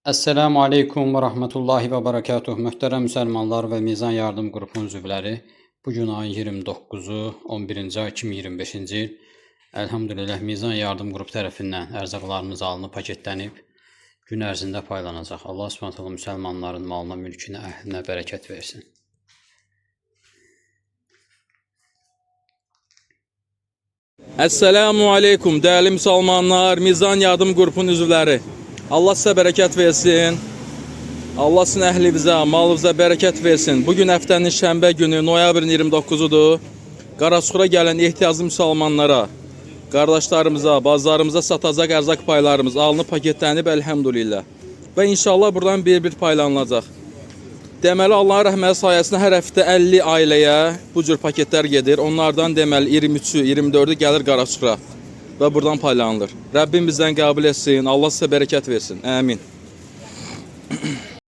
Esselamu Aleyküm ve Rahmetullahi ve Berekatuhu. Möhtərəm müsəlmanlar və Mizan Yardım Qrupunun üzvləri. Bugün ayın 29-u 11-ci ay 2025-ci il. Elhamdülillah Mizan Yardım Qrupu tərəfindən ərzaqlarımız alınıb, paketlənib, gün ərzində paylanacaq. Allah Subhanahu müsəlmanların malına, mülkünə, əhlinə bərəkət versin. Esselamu Aleyküm değerli müsəlmanlar, Mizan Yardım Qrupunun üzvləri. Allah sizə bərəkət versin. Allah sizin əhlinizə, malınıza bərəkət versin. Bugün həftənin şənbə günü, noyabrın 29-udur. Qaraçuxura gələn ehtiyaclı müsəlmanlara, qardaşlarımıza, bazarımıza satacaq ərzaq paylarımız alınıb, paketlənib, elhamdülillah. Və inşallah buradan bir paylanılacaq. Deməli, Allahın rəhməti sayəsində hər həftə 50 ailəyə bu cür paketlər gedir. Onlardan deməli 23-ü, 24-ü gəlir Qaraçuxura və buradan paylanılır. Rəbbim bizdən qəbul etsin, Allah sizə bərəkət versin. Əmin.